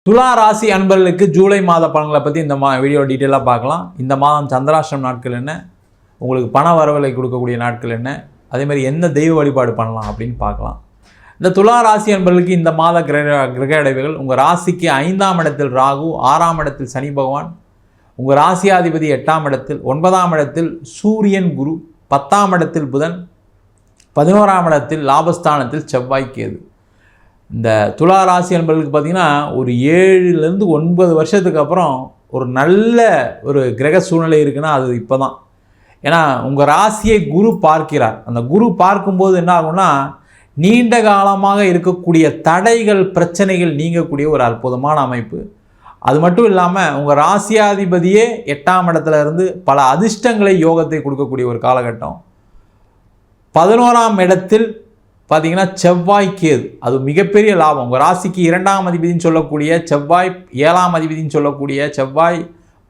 துலா ராசி அன்பர்களுக்கு ஜூலை மாத பலன்களை பற்றி இந்த வீடியோ டீட்டெயிலாக பார்க்கலாம். இந்த மாதம் சந்திராஷ்டிரம் நாட்கள் என்ன, உங்களுக்கு பண வரவலை கொடுக்கக்கூடிய நாட்கள் என்ன, அதேமாதிரி என்ன தெய்வ வழிபாடு பண்ணலாம் அப்படின்னு பார்க்கலாம். இந்த துலா ராசி அன்பர்களுக்கு இந்த மாத கிரக அடைவுகள் உங்கள் ராசிக்கு 5ஆம் இடத்தில் ராகு, 6ஆம் இடத்தில் சனி பகவான், உங்கள் ராசியாதிபதி 8ஆம் இடத்தில், 9ஆம் இடத்தில் சூரியன் குரு, 10ஆம் இடத்தில் புதன், 11ஆம் இடத்தில் லாபஸ்தானத்தில் செவ்வாய் கேது. இந்த துலா ராசி என்பவர்களுக்கு பார்த்திங்கன்னா ஒரு 7லேருந்து 9 வருஷத்துக்கு அப்புறம் ஒரு நல்ல ஒரு கிரக சூழ்நிலை இருக்குன்னா அது இப்போ தான். ஏன்னா உங்கள் ராசியை குரு பார்க்கிறார். அந்த குரு பார்க்கும்போது என்ன ஆகும்னா நீண்ட காலமாக இருக்கக்கூடிய தடைகள் பிரச்சனைகள் நீங்கக்கூடிய ஒரு அற்புதமான அமைப்பு. அது மட்டும் இல்லாமல் உங்கள் ராசியாதிபதியே 8ஆம் இடத்துல இருந்து பல அதிர்ஷ்டங்களை யோகத்தை கொடுக்கக்கூடிய ஒரு காலகட்டம். 11ஆம் இடத்தில் பார்த்தீங்கன்னா செவ்வாய் கேது, அது மிகப்பெரிய லாபம். உங்கள் ராசிக்கு 2ஆம் அதிபதினு சொல்லக்கூடிய செவ்வாய், 7ஆம் அதிபதினு சொல்லக்கூடிய செவ்வாய்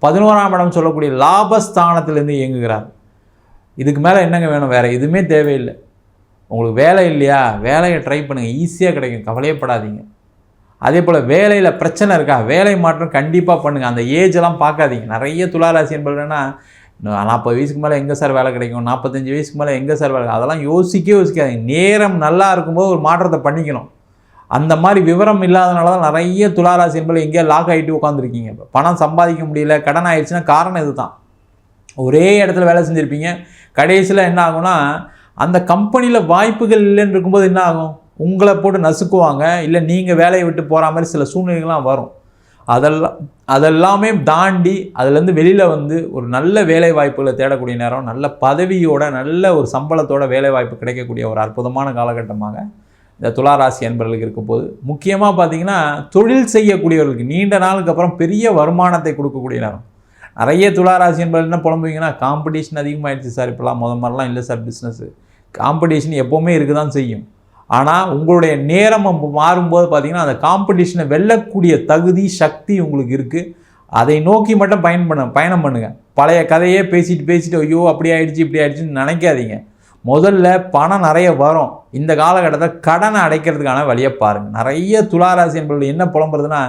11ஆம் இடம் சொல்லக்கூடிய லாபஸ்தானத்திலேருந்து இயங்குகிறார். இதுக்கு மேலே என்னங்க வேணும்? வேறு எதுவுமே தேவையில்லை. உங்களுக்கு வேலை இல்லையா, வேலையை ட்ரை பண்ணுங்கள், ஈஸியாக கிடைக்கும், கவலையப்படாதீங்க. அதே போல் வேலையில் பிரச்சனை இருக்கா, வேலை மாற்றம் கண்டிப்பாக பண்ணுங்கள். அந்த ஏஜெல்லாம் பார்க்காதீங்க. நிறைய துளாராசி என்பதுன்னா 40 வயசுக்கு மேலே எங்கே சார் வேலை கிடைக்கும், 45 வயசுக்கு மேலே எங்கே சார் வேலை, அதெல்லாம் யோசிக்காதீங்க. நேரம் நல்லா இருக்கும்போது ஒரு மாற்றத்தை பண்ணிக்கணும். அந்த மாதிரி விவரம் இல்லாதனால தான் நிறைய துளாராசி என்பது எங்கேயா லாக் ஆகிட்டு உட்காந்துருக்கீங்க. இப்போ பணம் சம்பாதிக்க முடியல, கடன் ஆயிடுச்சுன்னா காரணம் இது தான். ஒரே இடத்துல வேலை செஞ்சுருப்பீங்க, கடைசியில் என்ன ஆகும்னா அந்த கம்பெனியில் வாய்ப்புகள் இல்லைன்னு இருக்கும்போது என்ன ஆகும், உங்களை போட்டு நசுக்குவாங்க, இல்லை நீங்கள் வேலையை விட்டு போகிற மாதிரி சில சூழ்நிலைகள்லாம் வரும். அதெல்லாமே தாண்டி அதுலேருந்து வெளியில் வந்து ஒரு நல்ல வேலை வாய்ப்புகளை தேடக்கூடிய நேரம், நல்ல பதவியோட நல்ல ஒரு சம்பளத்தோட வேலை வாய்ப்பு கிடைக்கக்கூடிய ஒரு அற்புதமான காலகட்டமாக இந்த துளாராசி அன்பர்களுக்கு இருக்கும்போது, முக்கியமாக பார்த்திங்கன்னா தொழில் செய்யக்கூடியவர்களுக்கு நீண்ட நாளுக்கு அப்புறம் பெரிய வருமானத்தை கொடுக்கக்கூடிய நேரம். நிறைய துளாராசி அன்பர்கள் என்ன புலம்புவீங்கன்னா, காம்படிஷன் அதிகமாகிடுச்சு சார், இப்போலாம் மாதிரிலாம் இல்லை சார், பிஸ்னஸ்ஸு காம்படிஷன் எப்போவுமே இருக்க தான் செய்யும். ஆனால் உங்களுடைய நேரம் மாறும்போது பார்த்திங்கன்னா அந்த காம்படிஷனை வெல்லக்கூடிய தகுதி சக்தி உங்களுக்கு இருக்குது. அதை நோக்கி மட்டும் பயணம் பண்ணுங்கள். பழைய கதையே பேசிட்டு ஐயோ அப்படி ஆகிடுச்சு இப்படி ஆகிடுச்சின்னு நினைக்காதீங்க. முதல்ல பணம் நிறைய வரும். இந்த காலகட்டத்தில் கடனை அடைக்கிறதுக்கான வழியை பாருங்கள். நிறைய துளாராசி என்பவர்கள் என்ன புலம்புறதுன்னா,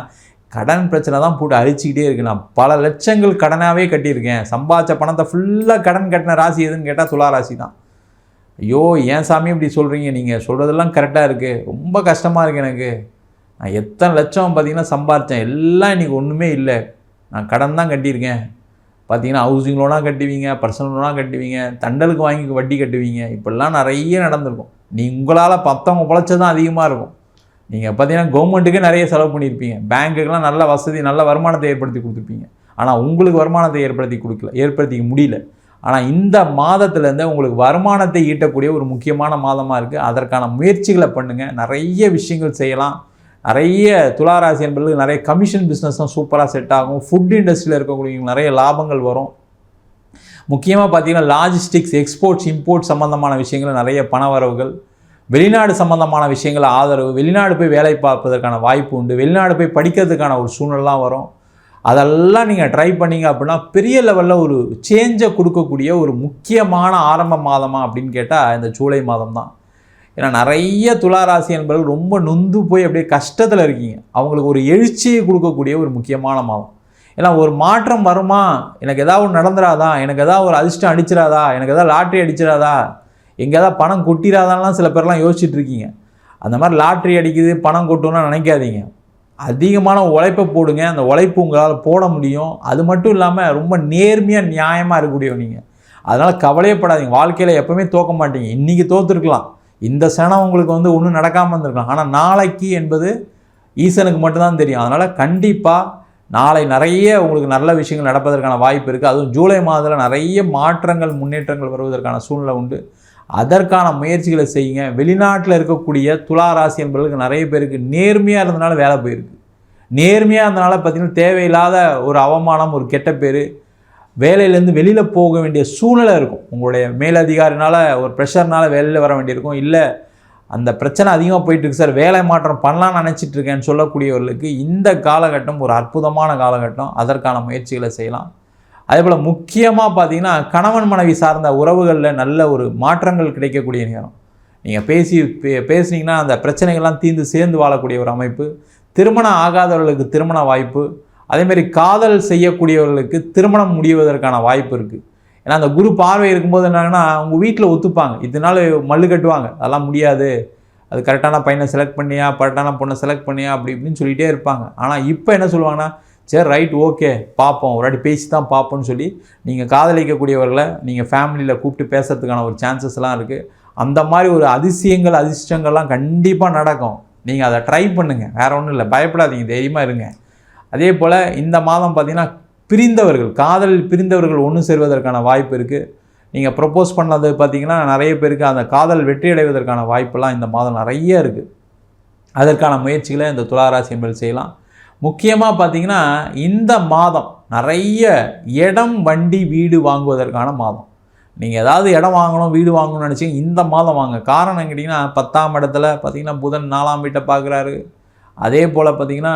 கடன் பிரச்சனை தான் போட்டு அழிச்சிக்கிட்டே இருக்கு. நான் பல லட்சங்கள் கடனாகவே கட்டியிருக்கேன், சம்பாதிச்ச பணத்தை ஃபுல்லாக கடன் கட்டின ராசி எதுன்னு கேட்டால் துளாராசி தான். ஐயோ ஏன் சாமி இப்படி சொல்கிறீங்க, நீங்கள் சொல்கிறதெல்லாம் கரெக்டாக இருக்குது, ரொம்ப கஷ்டமாக இருக்குது எனக்கு, நான் எத்தனை லட்சம் பார்த்திங்கன்னா சம்பாதிச்சேன், எல்லாம் இன்றைக்கி ஒன்றுமே இல்லை, நான் கடன் தான் கட்டியிருக்கேன். பார்த்திங்கன்னா ஹவுசிங் லோனாக கட்டுவீங்க, பர்சனல் லோனாக கட்டுவீங்க, தண்டலுக்கு வாங்கி வட்டி கட்டுவீங்க, இப்படிலாம் நிறைய நடந்திருக்கும். உங்களால் மற்றவங்க பிழைச்சது தான் அதிகமாக இருக்கும். நீங்கள் பார்த்திங்கன்னா கவர்மெண்ட்டுக்கே நிறைய செலவு பண்ணியிருப்பீங்க, பேங்க்குக்கெலாம் நல்ல வசதி நல்ல வருமானத்தை ஏற்படுத்தி கொடுத்துருப்பீங்க. ஆனால் உங்களுக்கு வருமானத்தை ஏற்படுத்திக்க முடியல. ஆனால் இந்த மாதத்துலேருந்து உங்களுக்கு வருமானத்தை ஈட்டக்கூடிய ஒரு முக்கியமான மாதமாக இருக்குது. அதற்கான முயற்சிகளை பண்ணுங்கள். நிறைய விஷயங்கள் செய்யலாம். நிறைய துளாராசி என்பது நிறைய கமிஷன் பிஸ்னஸ்லாம் சூப்பராக செட் ஆகும். ஃபுட் இண்டஸ்ட்ரியில் இருக்கக்கூடிய நிறைய லாபங்கள் வரும். முக்கியமாக பார்த்திங்கன்னா லாஜிஸ்டிக்ஸ், எக்ஸ்போர்ட்ஸ், இம்போர்ட் சம்மந்தமான விஷயங்கள் நிறைய பண வரவுகள், வெளிநாடு சம்மந்தமான விஷயங்கள் ஆதரவு, வெளிநாடு போய் வேலை பார்ப்பதற்கான வாய்ப்பு உண்டு, வெளிநாடு போய் படிக்கிறதுக்கான ஒரு சூழ்நிலாம் வரும். அதெல்லாம் நீங்கள் ட்ரை பண்ணிங்க அப்படின்னா பெரிய லெவலில் ஒரு சேஞ்சை கொடுக்கக்கூடிய ஒரு முக்கியமான ஆரம்ப மாதமாக அப்படின்னு கேட்டால் இந்த ஜூலை மாதம் தான். ஏன்னா நிறைய துளாராசி என்பவர்கள் ரொம்ப நொந்து போய் அப்படியே கஷ்டத்தில் இருக்கீங்க. அவங்களுக்கு ஒரு எழுச்சியை கொடுக்கக்கூடிய ஒரு முக்கியமான மாதம். ஏன்னா ஒரு மாற்றம் வருமா, எனக்கு ஏதாவது ஒன்று நடந்துடாதா, எனக்கு ஏதாவது ஒரு அதிர்ஷ்டம் அடிச்சிடாதா, எனக்கு ஏதாவது லாட்ரி அடிச்சிடாதா, எங்கே ஏதாவது பணம் கொட்டிடாதான்லாம் சில பேர்லாம் யோசிச்சுட்டு இருக்கீங்க. அந்த மாதிரி லாட்ரி அடிக்குது பணம் கொட்டணும்னு நினைக்காதீங்க. அதிகமான உழைப்பை போடுங்க. அந்த உழைப்பு உங்களால் போட முடியும். அது மட்டும் இல்லாமல் ரொம்ப நேர்மையாக நியாயமாக இருக்கக்கூடியவங்க நீங்கள். அதனால் கவலையப்படாதீங்க. வாழ்க்கையில் எப்போவுமே தோக்க மாட்டீங்க. இன்றைக்கி தோற்றுருக்கலாம், இந்த சனம் உங்களுக்கு ஒன்றும் நடக்காமல் இருந்திருக்கலாம், ஆனால் நாளைக்கு என்பது ஈசனுக்கு மட்டும்தான் தெரியும். அதனால் கண்டிப்பாக நாளை நிறைய உங்களுக்கு நல்ல விஷயங்கள் நடப்பதற்கான வாய்ப்பு இருக்குது. அதுவும் ஜூலை மாதத்தில் நிறைய மாற்றங்கள் முன்னேற்றங்கள் வருவதற்கான சூழ்நிலை உண்டு. அதற்கான முயற்சிகளை செய்யுங்க. வெளிநாட்டில் இருக்கக்கூடிய துளாராசி என்பவர்களுக்கு நிறைய பேருக்கு நேர்மையாக இருந்தனால வேலை போயிருக்கு. நேர்மையாக இருந்தனால பார்த்திங்கன்னா தேவையில்லாத ஒரு அவமானம், ஒரு கெட்ட பேர், வேலையிலேருந்து வெளியில் போக வேண்டிய சூழ்நிலை இருக்கும். உங்களுடைய மேலதிகாரினால் ஒரு ப்ரெஷர்னால் வெளியில் வர வேண்டியிருக்கும். இல்லை அந்த பிரச்சனை அதிகமாக போயிட்டுருக்கு சார், வேலை மாற்றம் பண்ணலான்னு நினச்சிட்ருக்கேன்னு சொல்லக்கூடியவர்களுக்கு இந்த காலகட்டம் ஒரு அற்புதமான காலகட்டம். அதற்கான முயற்சிகளை செய்யலாம். அதே போல் முக்கியமாக பார்த்திங்கன்னா கணவன் மனைவி சார்ந்த உறவுகளில் நல்ல ஒரு மாற்றங்கள் கிடைக்கக்கூடிய நேரம். நீங்கள் பேசினீங்கன்னா அந்த பிரச்சனைகள்லாம் தீர்ந்து சேர்ந்து வாழக்கூடிய ஒரு அமைப்பு. திருமணம் ஆகாதவர்களுக்கு திருமண வாய்ப்பு, அதேமாதிரி காதல் செய்யக்கூடியவர்களுக்கு திருமணம் முடிவதற்கான வாய்ப்பு இருக்குது. ஏன்னா அந்த குரு பார்வை இருக்கும்போது என்னன்னா உங்கள் வீட்டில் ஒத்துப்பாங்க, இதனால மல்லு கட்டுவாங்க, அதெல்லாம் முடியாது, அது கரெக்டான பையனை செலக்ட் பண்ணியா, கரெக்டான பொண்ணை செலக்ட் பண்ணியா, அப்படி இப்படின்னு சொல்லிகிட்டே இருப்பாங்க. ஆனால் இப்போ என்ன சொல்லுவாங்கன்னா, சரி ரைட் ஓகே பார்ப்போம், ஒரு வாட்டி பேசி தான் பார்ப்போம்னு சொல்லி நீங்கள் காதலிக்கக்கூடியவர்களை நீங்கள் ஃபேமிலியில் கூப்பிட்டு பேசுறதுக்கான ஒரு சான்சஸ்லாம் இருக்குது. அந்த மாதிரி ஒரு அதிர்ஷ்டங்கள்லாம் கண்டிப்பாக நடக்கும். நீங்கள் அதை ட்ரை பண்ணுங்கள், வேறு ஒன்றும் இல்லை, பயப்படாதீங்க, தைரியமாக இருங்க. அதே போல் இந்த மாதம் பார்த்திங்கன்னா பிரிந்தவர்கள், காதலில் பிரிந்தவர்கள் ஒன்று சேர்வதற்கான வாய்ப்பு இருக்குது. நீங்கள் ப்ரப்போஸ் பண்ணது பார்த்திங்கன்னா நிறைய பேருக்கு அந்த காதல் வெற்றி அடைவதற்கான வாய்ப்பெல்லாம் இந்த மாதம் நிறைய இருக்குது. அதற்கான முயற்சிகளை இந்த துளாராசி என்பது செய்யலாம். முக்கியமாக பார்த்திங்கன்னா இந்த மாதம் நிறைய இடம், வண்டி, வீடு வாங்குவதற்கான மாதம். நீங்கள் ஏதாவது இடம் வாங்கணும், வீடு வாங்கணும்னு நினச்சிங்க இந்த மாதம் வாங்க. காரணம் கேட்டிங்கன்னா 10ஆம் இடத்துல பார்த்திங்கன்னா புதன் 4ஆம் வீட்டை பார்க்குறாரு. அதே போல் பார்த்திங்கன்னா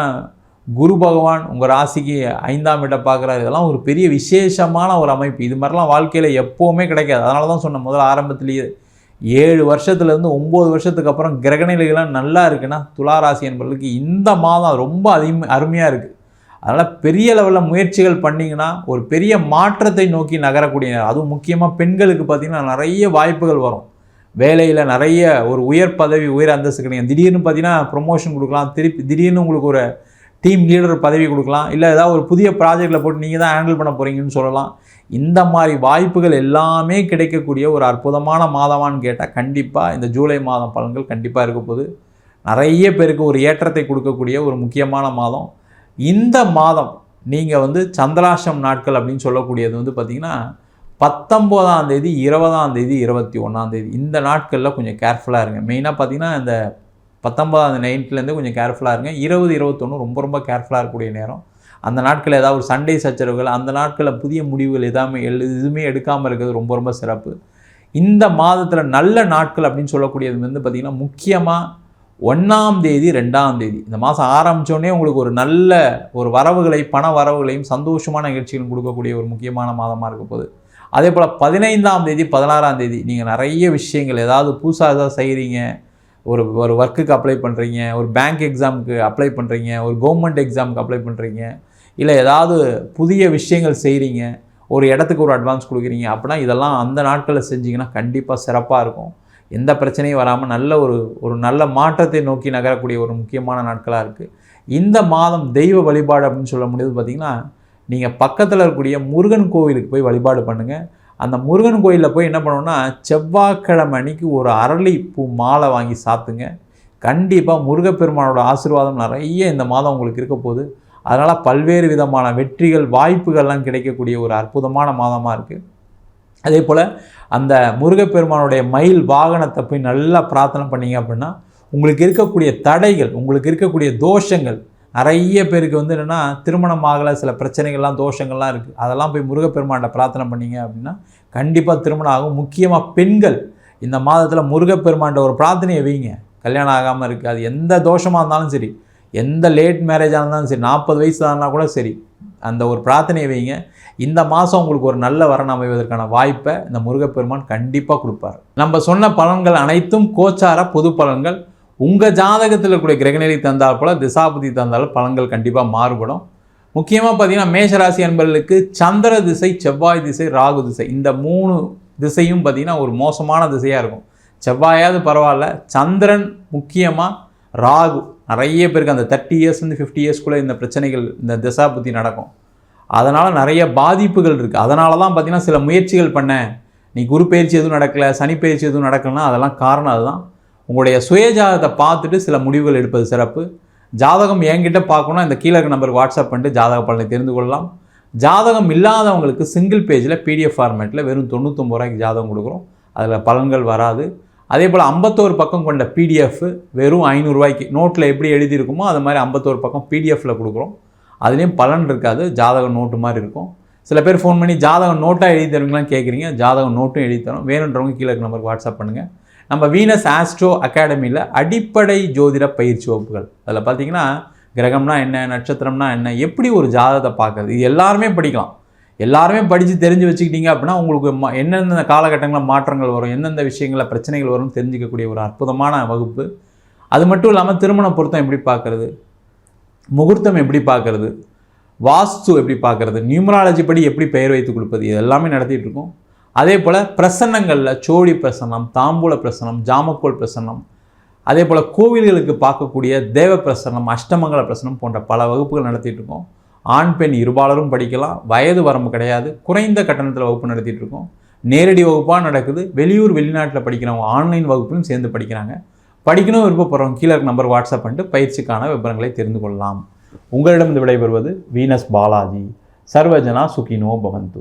குரு பகவான் உங்கள் ராசிக்கு 5ஆம் வீட்டை பார்க்குறாரு. இதெல்லாம் ஒரு பெரிய விசேஷமான ஒரு அமைப்பு. இது மாதிரிலாம் வாழ்க்கையில் எப்போவுமே கிடைக்காது. அதனால தான் சொன்னேன் முதல்ல ஆரம்பத்திலேயே 7 வருஷத்துலேருந்து 9 வருஷத்துக்கு அப்புறம் கிரகநிலைகள்லாம் நல்லா இருக்குன்னா துளாராசி என்பவர்களுக்கு இந்த மாதம் ரொம்ப அருமையாக இருக்குது. அதனால் பெரிய லெவலில் முயற்சிகள் பண்ணிங்கன்னா ஒரு பெரிய மாற்றத்தை நோக்கி நகரக்கூடிய நேரம். அதுவும் முக்கியமாக பெண்களுக்கு பார்த்திங்கன்னா நிறைய வாய்ப்புகள் வரும். வேலையில் நிறைய ஒரு உயர் பதவி, உயர் அந்தஸ்து கிடைக்கும். திடீர்னு பார்த்திங்கன்னா ப்ரொமோஷன் கொடுக்கலாம், திடீர்னு உங்களுக்கு ஒரு டீம் லீடர் பதவி கொடுக்கலாம், இல்லை ஏதாவது ஒரு புதிய ப்ராஜெக்டில் போட்டு நீங்கள் தான் ஹேண்டில் பண்ண போகிறீங்கன்னு சொல்லலாம். இந்த மாதிரி வாய்ப்புகள் எல்லாமே கிடைக்கக்கூடிய ஒரு அற்புதமான மாதமானு கேட்டால் கண்டிப்பாக இந்த ஜூலை மாதம் பலன்கள் கண்டிப்பாக இருக்க போகுது. நிறைய பேருக்கு ஒரு ஏற்றத்தை கொடுக்கக்கூடிய ஒரு முக்கியமான மாதம். இந்த மாதம் நீங்கள் சந்திராஷ்டம் நாட்கள் அப்படின்னு சொல்லக்கூடியது பார்த்திங்கன்னா 19ஆம் தேதி, 20ஆம் தேதி, 21ஆம் தேதி இந்த நாட்களில் கொஞ்சம் கேர்ஃபுல்லாக இருங்க. மெயினாக பார்த்திங்கன்னா இந்த 19ஆம் நைட்லேருந்து கொஞ்சம் கேர்ஃபுல்லாக இருங்க. 20, 21 ரொம்ப கேர்ஃபுல்லாக இருக்கக்கூடிய நேரம். அந்த நாட்களில் ஏதாவது ஒரு சண்டை சச்சரவுகள், அந்த நாட்களில் புதிய முடிவுகள் எதுவுமே எடுக்காமல் இருக்கிறது ரொம்ப சிறப்பு. இந்த மாதத்தில் நல்ல நாட்கள் அப்படின்னு சொல்லக்கூடியது பார்த்திங்கன்னா முக்கியமாக 1ஆம் தேதி, 2ஆம் தேதி இந்த மாதம் ஆரம்பித்தோடனே உங்களுக்கு ஒரு நல்ல ஒரு வரவுகளை, பண வரவுகளையும் சந்தோஷமான நிகழ்ச்சிகளும் கொடுக்கக்கூடிய ஒரு முக்கியமான மாதமாக இருக்க போகுது. அதே போல் 15ஆம் தேதி, 16ஆம் தேதி நீங்கள் நிறைய விஷயங்கள் ஏதாவது புதுசாக ஏதாவது செய்கிறீங்க, ஒரு ஒர்க்குக்கு அப்ளை பண்ணுறீங்க, ஒரு பேங்க் எக்ஸாமுக்கு அப்ளை பண்ணுறீங்க, ஒரு கவர்மெண்ட் எக்ஸாமுக்கு அப்ளை பண்ணுறீங்க, இல்லை ஏதாவது புதிய விஷயங்கள் செய்கிறீங்க, ஒரு இடத்துக்கு ஒரு அட்வான்ஸ் கொடுக்குறீங்க அப்படின்னா இதெல்லாம் அந்த நாட்களில் செஞ்சிங்கன்னா கண்டிப்பாக சிறப்பாக இருக்கும். எந்த பிரச்சனையும் வராமல் நல்ல ஒரு நல்ல மாற்றத்தை நோக்கி நகரக்கூடிய ஒரு முக்கியமான நாட்களாக இருக்குது. இந்த மாதம் தெய்வ வழிபாடு அப்படின்னு சொல்ல முடியாது பார்த்திங்கன்னா நீங்கள் பக்கத்தில் இருக்கக்கூடிய முருகன் கோவிலுக்கு போய் வழிபாடு பண்ணுங்கள். அந்த முருகன் கோயிலில் போய் என்ன பண்ணணும்னா செவ்வாய்க்கிழமை அன்னைக்கு ஒரு அரளிப்பூ மாலை வாங்கி சாத்துங்க. கண்டிப்பாக முருகப்பெருமானோட ஆசீர்வாதம் நிறைய இந்த மாதம் உங்களுக்கு இருக்க போகுது. அதனால் பல்வேறு விதமான வெற்றிகள், வாய்ப்புகள்லாம் கிடைக்கக்கூடிய ஒரு அற்புதமான மாதமாக இருக்குது. அதே போல் அந்த முருகப்பெருமானுடைய மயில் வாகனத்தை போய் நல்லா பிரார்த்தனை பண்ணிங்க அப்படின்னா உங்களுக்கு இருக்கக்கூடிய தடைகள், உங்களுக்கு இருக்கக்கூடிய தோஷங்கள், நிறைய பேருக்கு என்னென்னா திருமணம் ஆகலை, சில பிரச்சனைகள்லாம் தோஷங்கள்லாம் இருக்குது, அதெல்லாம் போய் முருகப்பெருமான்கிட்ட பிரார்த்தனை பண்ணிங்க அப்படின்னா கண்டிப்பாக திருமணம் ஆகும். முக்கியமாக பெண்கள் இந்த மாதத்தில் முருகப்பெருமான்கிட்ட ஒரு பிரார்த்தனையை வைங்க. கல்யாணம் ஆகாமல் இருக்குது, அது எந்த தோஷமாக இருந்தாலும் சரி, எந்த லேட் மேரேஜாக இருந்தாலும் சரி, 40 வயசு ஆனால் கூட சரி, அந்த ஒரு பிரார்த்தனையை வைங்க. இந்த மாதம் உங்களுக்கு ஒரு நல்ல வரன் அமைவதற்கான வாய்ப்பை இந்த முருகப்பெருமான் கண்டிப்பாக கொடுப்பார். நம்ம சொன்ன பலன்கள் அனைத்தும் கோச்சார பொது பலன்கள். உங்கள் ஜாதகத்தில் இருக்கக்கூடிய கிரகநிலை தந்தால் போல் திசாபுதி தந்தாலும் பலன்கள் கண்டிப்பாக மாறுபடும். முக்கியமாக பார்த்திங்கன்னா மேஷராசி என்பவர்களுக்கு சந்திர திசை, செவ்வாய் திசை, ராகு திசை இந்த 3 திசையும் பார்த்திங்கன்னா ஒரு மோசமான திசையாக இருக்கும். செவ்வாயாவது பரவாயில்ல, சந்திரன் முக்கியமாக, ராகு நிறைய பேருக்கு அந்த 30 இயர்ஸ்லேருந்து 50 இயர்ஸ்க்குள்ளே இந்த பிரச்சனைகள், இந்த திசாபுத்தி நடக்கும். அதனால் நிறைய பாதிப்புகள் இருக்குது. அதனால தான் பார்த்திங்கன்னா சில முயற்சிகள் பண்ணேன், நீ குரு பயிற்சி எதுவும் நடக்கலை, சனி பயிற்சி எதுவும் நடக்கலைன்னா அதெல்லாம் காரணம் அதுதான். உங்களுடைய சுயஜாதகத்தை பார்த்துட்டு சில முடிவுகள் எடுப்பது சிறப்பு. ஜாதகம் என்கிட்ட பார்க்கணுன்னா இந்த கீழே நம்பருக்கு வாட்ஸ்அப் பண்ணிட்டு ஜாதக பலனை தெரிந்து கொள்ளலாம். ஜாதகம் இல்லாதவங்களுக்கு சிங்கிள் பேஜில் PDF ஃபார்மேட்டில் வெறும் 99 ரூபாய்க்கு ஜாதகம் கொடுக்குறோம். அதில் பலன்கள் வராது. அதே போல் 51 பக்கம் கொண்ட PDF வெறும் 500 ரூபாய்க்கு, நோட்டில் எப்படி எழுதியிருக்குமோ அது மாதிரி 51 பக்கம் PDFயில் கொடுக்குறோம். அதுலேயும் பலன் இருக்காது, ஜாதகம் நோட்டு மாதிரி இருக்கும். சில பேர் ஃபோன் பண்ணி ஜாதகம் நோட்டாக எழுதி தருவீங்களான்னு கேட்குறீங்க. ஜாதகம் நோட்டும் எழுதி தரோம். வேணுன்றவங்க கீழே நம்பருக்கு வாட்ஸ்அப் பண்ணுங்கள். நம்ம வீனஸ் ஆஸ்ட்ரோ அகாடமியில் அடிப்படை ஜோதிட பயிற்சி வகுப்புகள், அதில் பார்த்திங்கன்னா கிரகம்னா என்ன, நட்சத்திரம்னா என்ன, எப்படி ஒரு ஜாதகத்தை பார்க்குறது, இது எல்லாருமே படிக்கலாம். எல்லாருமே படித்து தெரிஞ்சு வச்சுக்கிட்டீங்க அப்படின்னா உங்களுக்கு எந்தெந்த காலகட்டங்களில் மாற்றங்கள் வரும், எந்தெந்த விஷயங்களில் பிரச்சனைகள் வரும் தெரிஞ்சிக்கக்கூடிய ஒரு அற்புதமான வகுப்பு. அது மட்டும் இல்லாமல் திருமண பொருத்தம் எப்படி பார்க்குறது, முகூர்த்தம் எப்படி பார்க்குறது, வாஸ்து எப்படி பார்க்குறது, நியூமராலஜி படி எப்படி பெயர் வைத்து கொடுப்பது, இது எல்லாமே நடத்திட்டு இருக்கோம். அதே போல் பிரசன்னங்களில் சோழி பிரசன்னம், தாம்பூல பிரசன்னம், ஜாமக்கோல் பிரசன்னம், அதே போல் கோவில்களுக்கு பார்க்கக்கூடிய தேவ பிரசன்னம், அஷ்டமங்கல பிரசன்னம் போன்ற பல வகுப்புகள் நடத்திட்டு இருக்கோம். ஆண் பெண் இருபாலரும் படிக்கலாம், வயது வரம்பு கிடையாது, குறைந்த கட்டணத்தில் வகுப்பு நடத்திட்டு இருக்கோம். நேரடி வகுப்பாக நடக்குது, வெளியூர் வெளிநாட்டில் படிக்கிறவங்க ஆன்லைன் வகுப்புலையும் சேர்ந்து படிக்கிறாங்க. படிக்கணும் விருப்பப்படுறவங்க கீழே நம்பர் வாட்ஸ்அப் பண்ணிட்டு பயிற்சிக்கான விவரங்களை தெரிந்து கொள்ளலாம். உங்களிடம் விடைபெறுவது வீனஸ் பாலாஜி. சர்வஜனா சுகினோ பவந்து.